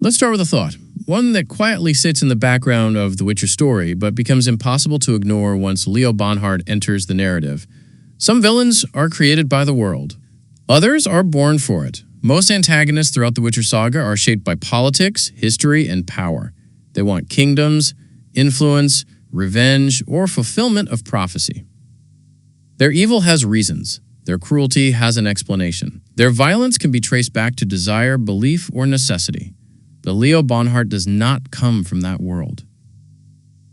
Let's start with a thought, one that quietly sits in the background of the Witcher story, but becomes impossible to ignore once Leo Bonhart enters the narrative. Some villains are created by the world. Others are born for it. Most antagonists throughout the Witcher saga are shaped by politics, history, and power. They want kingdoms, influence, revenge, or fulfillment of prophecy. Their evil has reasons. Their cruelty has an explanation. Their violence can be traced back to desire, belief, or necessity. But Leo Bonhart does not come from that world.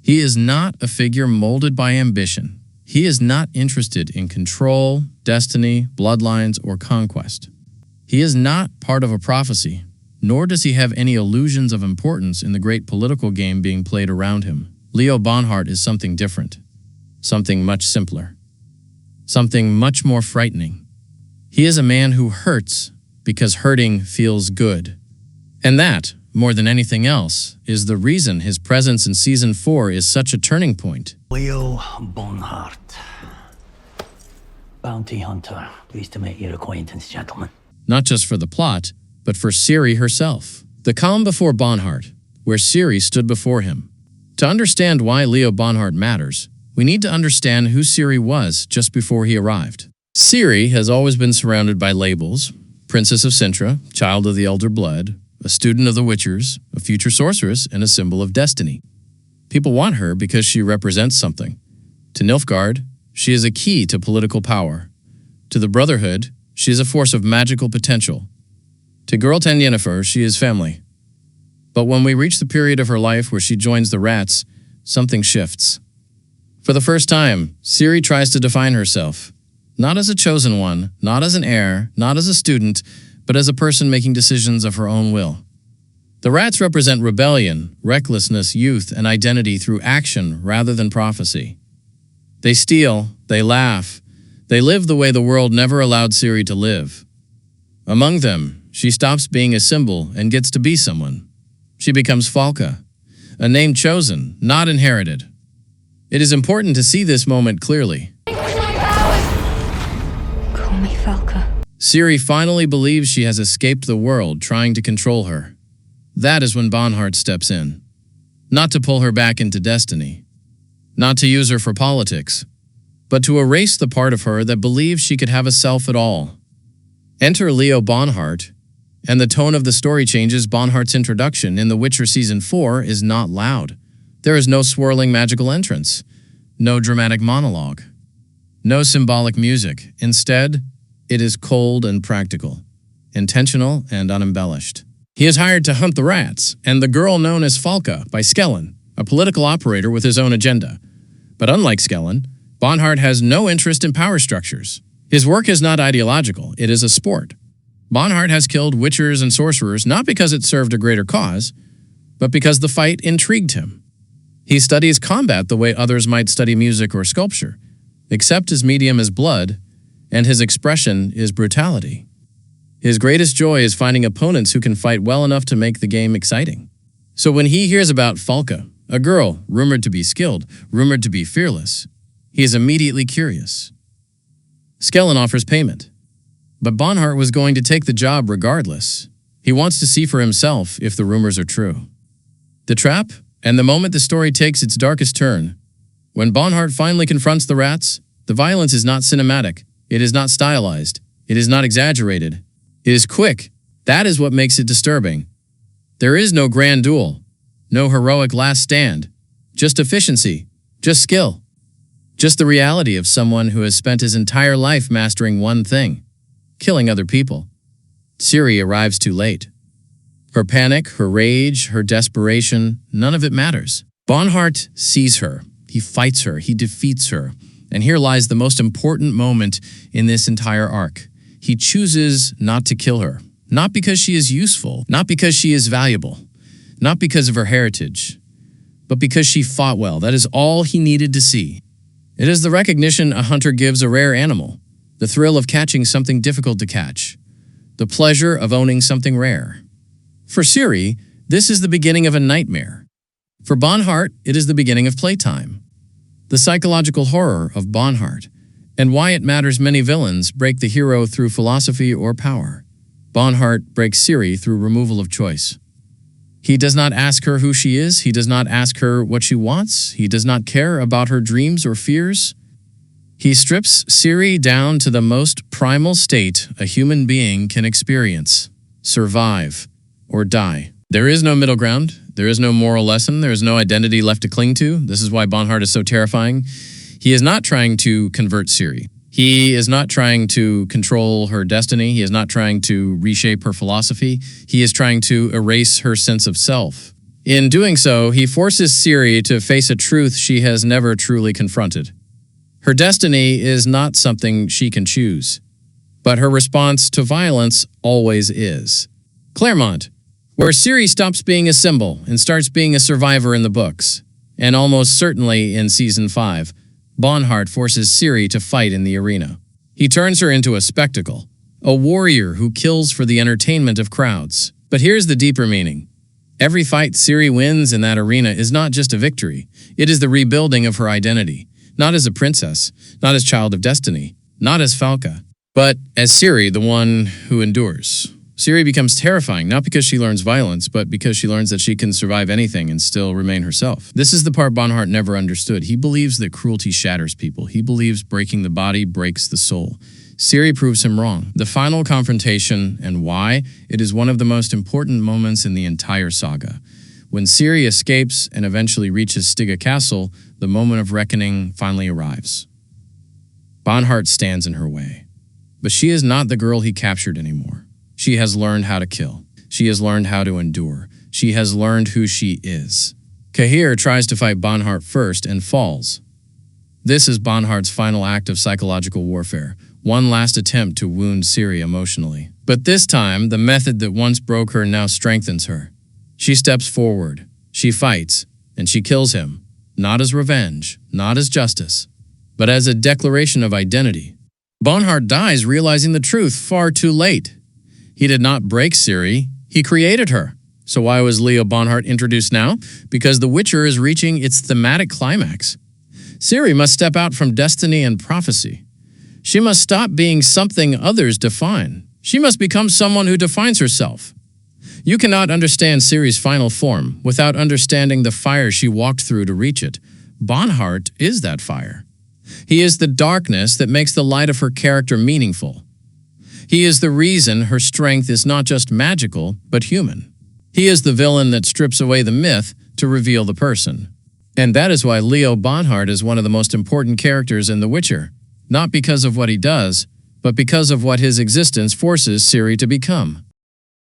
He is not a figure molded by ambition. He is not interested in control, destiny, bloodlines, or conquest. He is not part of a prophecy, nor does he have any illusions of importance in the great political game being played around him. Leo Bonhart is something different, something much simpler, something much more frightening. He is a man who hurts because hurting feels good. And that, more than anything else, is the reason his presence in Season 4 is such a turning point. Leo Bonhart. Bounty hunter. Pleased to make your acquaintance, gentlemen. Not just for the plot, but for Ciri herself. The calm before Bonhart, where Ciri stood before him. To understand why Leo Bonhart matters, we need to understand who Ciri was just before he arrived. Ciri has always been surrounded by labels: Princess of Cintra, Child of the Elder Blood, a student of the Witchers, a future sorceress, and a symbol of destiny. People want her because she represents something. To Nilfgaard, she is a key to political power. To the Brotherhood, she is a force of magical potential. To Geralt and Yennefer, she is family. But when we reach the period of her life where she joins the Rats, something shifts. For the first time, Ciri tries to define herself, not as a chosen one, not as an heir, not as a student, but as a person making decisions of her own will. The Rats represent rebellion, recklessness, youth, and identity through action rather than prophecy. They steal, they laugh, they live the way the world never allowed Ciri to live. Among them, she stops being a symbol and gets to be someone. She becomes Falka, a name chosen, not inherited. It is important to see this moment clearly. Call me Falka. Ciri finally believes she has escaped the world trying to control her. That is when Bonhart steps in. Not to pull her back into destiny. Not to use her for politics. But to erase the part of her that believes she could have a self at all. Enter Leo Bonhart, and the tone of the story changes. Bonhart's introduction in The Witcher Season 4 is not loud. There is no swirling magical entrance. No dramatic monologue. No symbolic music. Instead, it is cold and practical, intentional and unembellished. He is hired to hunt the Rats, and the girl known as Falka by Skellen, a political operator with his own agenda. But unlike Skellen, Bonhart has no interest in power structures. His work is not ideological, it is a sport. Bonhart has killed witchers and sorcerers not because it served a greater cause, but because the fight intrigued him. He studies combat the way others might study music or sculpture, except his medium is blood, and his expression is brutality. His greatest joy is finding opponents who can fight well enough to make the game exciting. So when he hears about Falka, a girl rumored to be skilled, rumored to be fearless, he is immediately curious. Skellen offers payment, but Bonhart was going to take the job regardless. He wants to see for himself if the rumors are true. The trap, and the moment the story takes its darkest turn. When Bonhart finally confronts the Rats, the violence is not cinematic. It is not stylized. It is not exaggerated. It is quick. That is what makes it disturbing. There is no grand duel, no heroic last stand, just efficiency, just skill, just the reality of someone who has spent his entire life mastering one thing, killing other people. Ciri arrives too late. Her panic, her rage, her desperation, none of it matters. Bonhart sees her, he fights her, he defeats her. And here lies the most important moment in this entire arc. He chooses not to kill her, not because she is useful, not because she is valuable, not because of her heritage, but because she fought well. That is all he needed to see. It is the recognition a hunter gives a rare animal, the thrill of catching something difficult to catch, the pleasure of owning something rare. For Ciri, this is the beginning of a nightmare. For Bonhart, it is the beginning of playtime. The psychological horror of Bonhart, and why it matters many villains break the hero through philosophy or power. Bonhart breaks Ciri through removal of choice. He does not ask her who she is. He does not ask her what she wants. He does not care about her dreams or fears. He strips Ciri down to the most primal state a human being can experience: survive or die. There is no middle ground. There is no moral lesson. There is no identity left to cling to. This is why Bonhart is so terrifying. He is not trying to convert Ciri. He is not trying to control her destiny. He is not trying to reshape her philosophy. He is trying to erase her sense of self. In doing so, he forces Ciri to face a truth she has never truly confronted. Her destiny is not something she can choose, but her response to violence always is. Claremont, where Ciri stops being a symbol and starts being a survivor in the books, and almost certainly in Season 5, Bonhart forces Ciri to fight in the arena. He turns her into a spectacle, a warrior who kills for the entertainment of crowds. But here's the deeper meaning. Every fight Ciri wins in that arena is not just a victory. It is the rebuilding of her identity, not as a princess, not as child of destiny, not as Falca, but as Ciri, the one who endures. Ciri becomes terrifying, not because she learns violence, but because she learns that she can survive anything and still remain herself. This is the part Bonhart never understood. He believes that cruelty shatters people. He believes breaking the body breaks the soul. Ciri proves him wrong. The final confrontation and why, it is one of the most important moments in the entire saga. When Ciri escapes and eventually reaches Stygia Castle, the moment of reckoning finally arrives. Bonhart stands in her way. But she is not the girl he captured anymore. She has learned how to kill. She has learned how to endure. She has learned who she is. Cahir tries to fight Bonhart first and falls. This is Bonhart's final act of psychological warfare, one last attempt to wound Ciri emotionally. But this time, the method that once broke her now strengthens her. She steps forward, she fights, and she kills him, not as revenge, not as justice, but as a declaration of identity. Bonhart dies realizing the truth far too late. He did not break Ciri, he created her. So why was Leo Bonhart introduced now? Because The Witcher is reaching its thematic climax. Ciri must step out from destiny and prophecy. She must stop being something others define. She must become someone who defines herself. You cannot understand Ciri's final form without understanding the fire she walked through to reach it. Bonhart is that fire. He is the darkness that makes the light of her character meaningful. He is the reason her strength is not just magical, but human. He is the villain that strips away the myth to reveal the person. And that is why Leo Bonhart is one of the most important characters in The Witcher, not because of what he does, but because of what his existence forces Ciri to become.